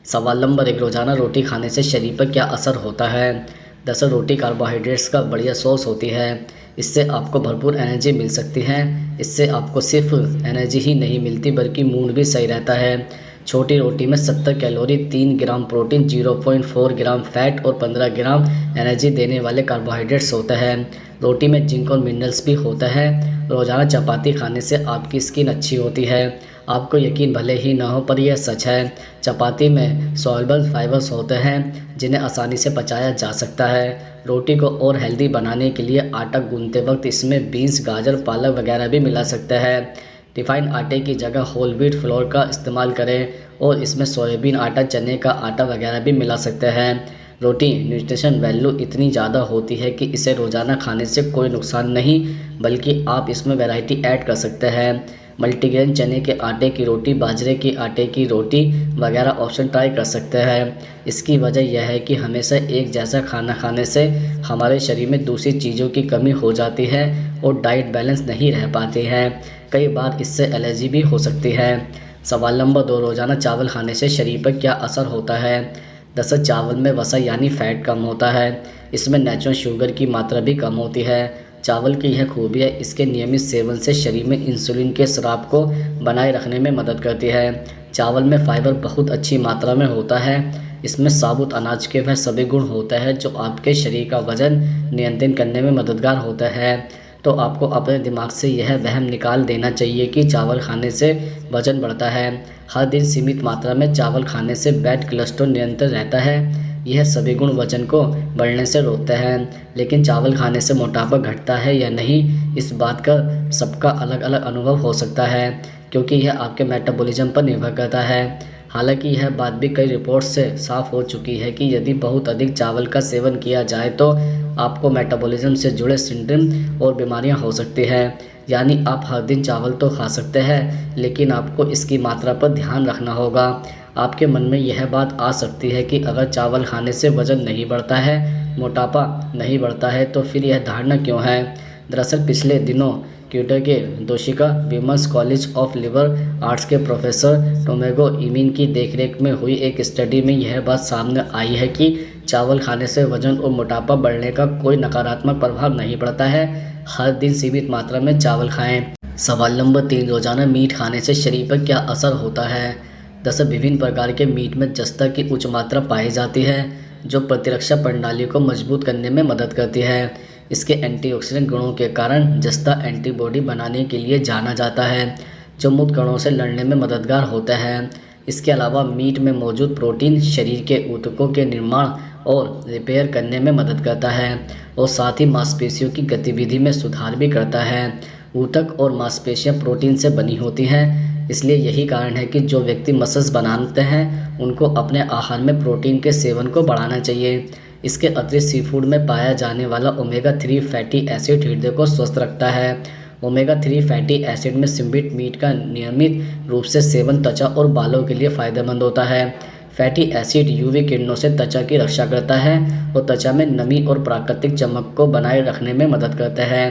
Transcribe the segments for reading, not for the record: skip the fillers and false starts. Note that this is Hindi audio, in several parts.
सवाल नंबर 1, रोज़ाना रोटी खाने से शरीर पर क्या असर होता है? दरअसल रोटी कार्बोहाइड्रेट्स का बढ़िया सोर्स होती है। इससे आपको भरपूर एनर्जी मिल सकती है। इससे आपको सिर्फ एनर्जी ही नहीं मिलती बल्कि मूड भी सही रहता है। छोटी रोटी में 70 कैलोरी, 3 ग्राम प्रोटीन, 0.4 ग्राम फैट और 15 ग्राम एनर्जी देने वाले कार्बोहाइड्रेट्स होते हैं। रोटी में जिंक और मिनरल्स भी होता है। रोज़ाना चपाती खाने से आपकी स्किन अच्छी होती है। आपको यकीन भले ही ना हो पर यह सच है। चपाती में सॉल्युबल फाइबर्स होते हैं जिन्हें आसानी से पचाया जा सकता है। रोटी को और हेल्दी बनाने के लिए आटा गूंथते वक्त इसमें बीन्स, गाजर, पालक वगैरह भी मिला सकता है। रिफाइंड आटे की जगह होल व्हीट फ्लोर का इस्तेमाल करें और इसमें सोयाबीन आटा, चने का आटा वगैरह भी मिला सकते हैं। रोटी न्यूट्रिशन वैल्यू इतनी ज़्यादा होती है कि इसे रोज़ाना खाने से कोई नुकसान नहीं बल्कि आप इसमें वैरायटी ऐड कर सकते हैं। मल्टीग्रेन चने के आटे की रोटी, बाजरे की आटे की रोटी वगैरह ऑप्शन ट्राई कर सकते हैं। इसकी वजह यह है कि हमेशा एक जैसा खाना खाने से हमारे शरीर में दूसरी चीज़ों की कमी हो जाती है और डाइट बैलेंस नहीं रह पाती है। कई बार इससे एलर्जी भी हो सकती है। सवाल नंबर 2, रोज़ाना चावल खाने से शरीर पर क्या असर होता है? दरअसल चावल में वसा यानी फैट कम होता है। इसमें नेचुरल शुगर की मात्रा भी कम होती है। चावल की यह खूबी है, इसके नियमित सेवन से शरीर में इंसुलिन के स्राव को बनाए रखने में मदद करती है। चावल में फाइबर बहुत अच्छी मात्रा में होता है। इसमें साबुत अनाज के वह सभी गुण होते हैं जो आपके शरीर का वजन नियंत्रित करने में मददगार होता है। तो आपको अपने दिमाग से यह वहम निकाल देना चाहिए कि चावल खाने से वजन बढ़ता है। हर दिन सीमित मात्रा में चावल खाने से बैड कोलेस्ट्रॉल नियंत्रित रहता है। यह सभी गुण वजन को बढ़ने से रोकते हैं। लेकिन चावल खाने से मोटापा घटता है या नहीं, इस बात का सबका अलग अलग अनुभव हो सकता है क्योंकि यह आपके मेटाबॉलिज्म पर निर्भर करता है। हालांकि यह बात भी कई रिपोर्ट्स से साफ हो चुकी है कि यदि बहुत अधिक चावल का सेवन किया जाए तो आपको मेटाबॉलिज्म से जुड़े सिंड्रोम और बीमारियां हो सकती हैं। यानी आप हर दिन चावल तो खा सकते हैं लेकिन आपको इसकी मात्रा पर ध्यान रखना होगा। आपके मन में यह बात आ सकती है कि अगर चावल खाने से वजन नहीं बढ़ता है, मोटापा नहीं बढ़ता है तो फिर यह धारणा क्यों है? दरअसल पिछले दिनों क्यूटा के दोशिका विमेंस कॉलेज ऑफ लिवर आर्ट्स के प्रोफेसर टोमेगो इमिन की देखरेख में हुई एक स्टडी में यह बात सामने आई है कि चावल खाने से वजन और मोटापा बढ़ने का कोई नकारात्मक प्रभाव नहीं पड़ता है। हर दिन सीमित मात्रा में चावल खाएं। सवाल नंबर 3, रोजाना मीट खाने से शरीर पर क्या असर होता है? दरअसल विभिन्न प्रकार के मीट में जस्ता की उच्च मात्रा पाई जाती है जो प्रतिरक्षा प्रणाली को मजबूत करने में मदद करती है। इसके एंटीऑक्सीडेंट गुणों के कारण जस्ता एंटीबॉडी बनाने के लिए जाना जाता है जो मुक्त कणों से लड़ने में मददगार होता है। इसके अलावा मीट में मौजूद प्रोटीन शरीर के ऊतकों के निर्माण और रिपेयर करने में मदद करता है और साथ ही मांसपेशियों की गतिविधि में सुधार भी करता है। ऊतक और मांसपेशियां प्रोटीन से बनी होती हैं, इसलिए यही कारण है कि जो व्यक्ति मसल्स बनाते हैं उनको अपने आहार में प्रोटीन के सेवन को बढ़ाना चाहिए। इसके अतिरिक्त सी फूड में पाया जाने वाला ओमेगा 3 फैटी एसिड हृदय को स्वस्थ रखता है। ओमेगा 3 फैटी एसिड में सिम्बिट मीट का नियमित रूप से सेवन त्वचा और बालों के लिए फ़ायदेमंद होता है। फैटी एसिड यूवी किरणों से त्वचा की रक्षा करता है और त्वचा में नमी और प्राकृतिक चमक को बनाए रखने में मदद करता है।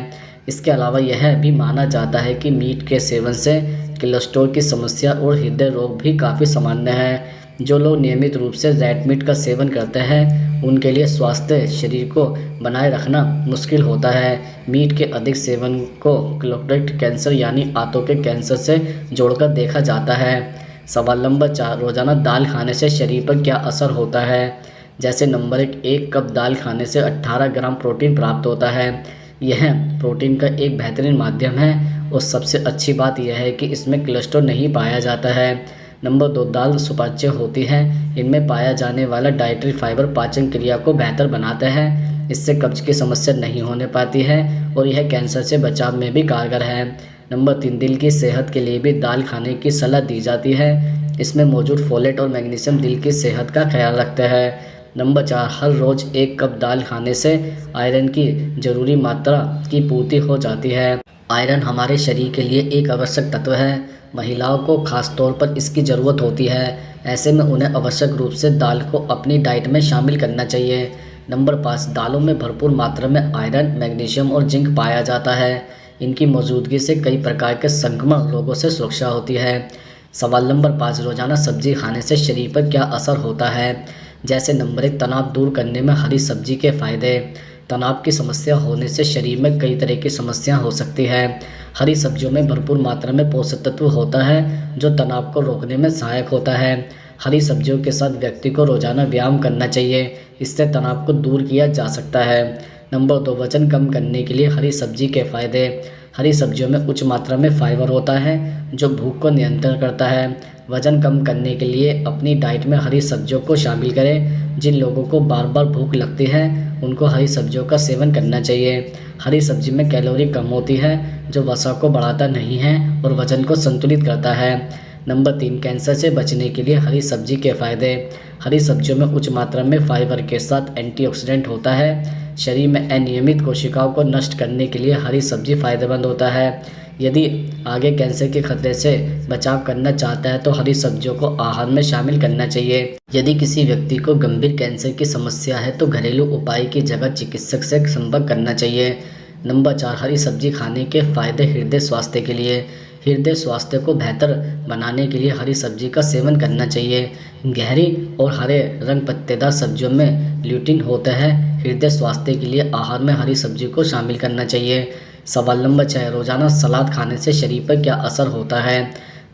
इसके अलावा यह भी माना जाता है कि मीट के सेवन से कोलेस्ट्रॉल की समस्या और हृदय रोग भी काफ़ी सामान्य है। जो लोग नियमित रूप से रेड मीट का सेवन करते हैं उनके लिए स्वास्थ्य शरीर को बनाए रखना मुश्किल होता है। मीट के अधिक सेवन को कोलोरेक्टल कैंसर यानी आंतों के कैंसर से जोड़कर देखा जाता है। सवाल नंबर 4, रोज़ाना दाल खाने से शरीर पर क्या असर होता है? जैसे नंबर 1 कप दाल खाने से 18 ग्राम प्रोटीन प्राप्त होता है। यह प्रोटीन का एक बेहतरीन माध्यम है और सबसे अच्छी बात यह है कि इसमें कोलेस्ट्रॉल नहीं पाया जाता है। नंबर 2, दाल सुपाच्य होती है। इनमें पाया जाने वाला डाइटरी फाइबर पाचन क्रिया को बेहतर बनाता है। इससे कब्ज की समस्या नहीं होने पाती है और यह कैंसर से बचाव में भी कारगर है। नंबर 3, दिल की सेहत के लिए भी दाल खाने की सलाह दी जाती है। इसमें मौजूद फोलेट और मैग्नीशियम दिल की सेहत का ख्याल रखता है। नंबर 4, हर रोज़ 1 कप दाल खाने से आयरन की जरूरी मात्रा की पूर्ति हो जाती है। आयरन हमारे शरीर के लिए एक आवश्यक तत्व है। महिलाओं को खास तौर पर इसकी ज़रूरत होती है। ऐसे में उन्हें आवश्यक रूप से दाल को अपनी डाइट में शामिल करना चाहिए। नंबर 5, दालों में भरपूर मात्रा में आयरन, मैग्नीशियम और जिंक पाया जाता है। इनकी मौजूदगी से कई प्रकार के संक्रमण रोगों से सुरक्षा होती है। सवाल नंबर 5, रोज़ाना सब्जी खाने से शरीर पर क्या असर होता है? जैसे नंबर 1, तनाव दूर करने में हरी सब्जी के फ़ायदे। तनाव की समस्या होने से शरीर में कई तरह की समस्या हो सकती है। हरी सब्जियों में भरपूर मात्रा में पोषक तत्व होता है जो तनाव को रोकने में सहायक होता है। हरी सब्जियों के साथ व्यक्ति को रोज़ाना व्यायाम करना चाहिए, इससे तनाव को दूर किया जा सकता है। नंबर 2, वज़न कम करने के लिए हरी सब्जी के फ़ायदे। हरी सब्जियों में उच्च मात्रा में फाइबर होता है जो भूख को नियंत्रण करता है। वज़न कम करने के लिए अपनी डाइट में हरी सब्जियों को शामिल करें। जिन लोगों को बार बार भूख लगती है उनको हरी सब्जियों का सेवन करना चाहिए। हरी सब्जी में कैलोरी कम होती है जो वसा को बढ़ाता नहीं है और वज़न को संतुलित करता है। नंबर 3, कैंसर से बचने के लिए हरी सब्जी के फ़ायदे। हरी सब्जियों में उच्च मात्रा में फाइबर के साथ एंटीऑक्सीडेंट होता है। शरीर में अनियमित कोशिकाओं को नष्ट करने के लिए हरी सब्जी फ़ायदेमंद होता है। यदि आगे कैंसर के खतरे से बचाव करना चाहता है तो हरी सब्जियों को आहार में शामिल करना चाहिए। यदि किसी व्यक्ति को गंभीर कैंसर की समस्या है तो घरेलू उपाय की जगह चिकित्सक से संपर्क करना चाहिए। नंबर 4, हरी सब्जी खाने के फायदे हृदय स्वास्थ्य के लिए। हृदय स्वास्थ्य को बेहतर बनाने के लिए हरी सब्जी का सेवन करना चाहिए। गहरी और हरे रंग पत्तेदार सब्जियों में ल्यूटिन होता है। हृदय स्वास्थ्य के लिए आहार में हरी सब्जी को शामिल करना चाहिए। सवाल नंबर 6, रोज़ाना सलाद खाने से शरीर पर क्या असर होता है?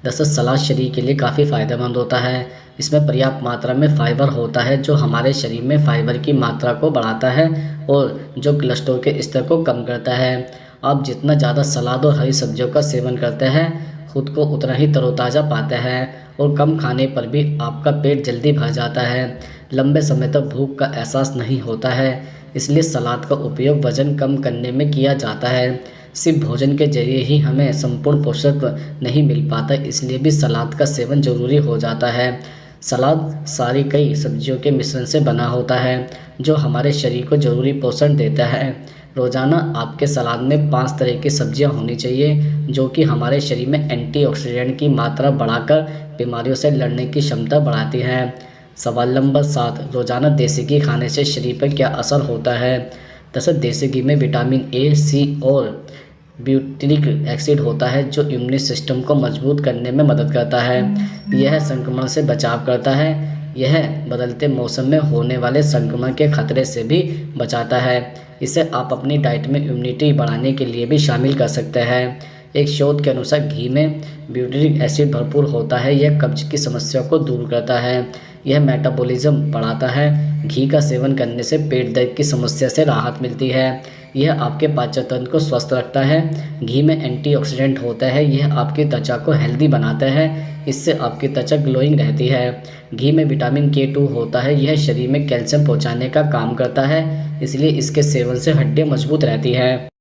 दरअसल सलाद शरीर के लिए काफ़ी फ़ायदेमंद होता है। इसमें पर्याप्त मात्रा में फाइबर होता है जो हमारे शरीर में फाइबर की मात्रा को बढ़ाता है और जो कोलेस्ट्रॉल के स्तर को कम करता है। आप जितना ज़्यादा सलाद और हरी सब्जियों का सेवन करते हैं खुद को उतना ही तरोताज़ा पाते हैं और कम खाने पर भी आपका पेट जल्दी भर जाता है। लंबे समय तक भूख का एहसास नहीं होता है, इसलिए सलाद का उपयोग वज़न कम करने में किया जाता है। सिर्फ भोजन के जरिए ही हमें संपूर्ण पोषक नहीं मिल पाता, इसलिए भी सलाद का सेवन ज़रूरी हो जाता है। सलाद सारी कई सब्जियों के मिश्रण से बना होता है जो हमारे शरीर को ज़रूरी पोषण देता है। रोज़ाना आपके सलाद में 5 तरह की सब्जियां होनी चाहिए जो कि हमारे शरीर में एंटीऑक्सीडेंट की मात्रा बढ़ाकर बीमारियों से लड़ने की क्षमता बढ़ाती हैं। सवाल नंबर 7, रोज़ाना देसी घी खाने से शरीर पर क्या असर होता है? दरअसल देसी घी में विटामिन ए, सी और ब्यूटिरिक एसिड होता है जो इम्यून सिस्टम को मजबूत करने में मदद करता है। यह संक्रमण से बचाव करता है। यह बदलते मौसम में होने वाले संक्रमण के खतरे से भी बचाता है। इसे आप अपनी डाइट में इम्यूनिटी बढ़ाने के लिए भी शामिल कर सकते हैं। एक शोध के अनुसार घी में ब्यूटिरिक एसिड भरपूर होता है। यह कब्ज की समस्या को दूर करता है। यह मेटाबॉलिज्म बढ़ाता है। घी का सेवन करने से पेट दर्द की समस्या से राहत मिलती है। यह आपके पाचन तंत्र को स्वस्थ रखता है। घी में एंटीऑक्सीडेंट होता है। यह आपकी त्वचा को हेल्दी बनाता है। इससे आपकी त्वचा ग्लोइंग रहती है। घी में विटामिन K2 होता है। यह शरीर में कैल्शियम पहुंचाने का काम करता है, इसलिए इसके सेवन से हड्डियां मजबूत रहती हैं।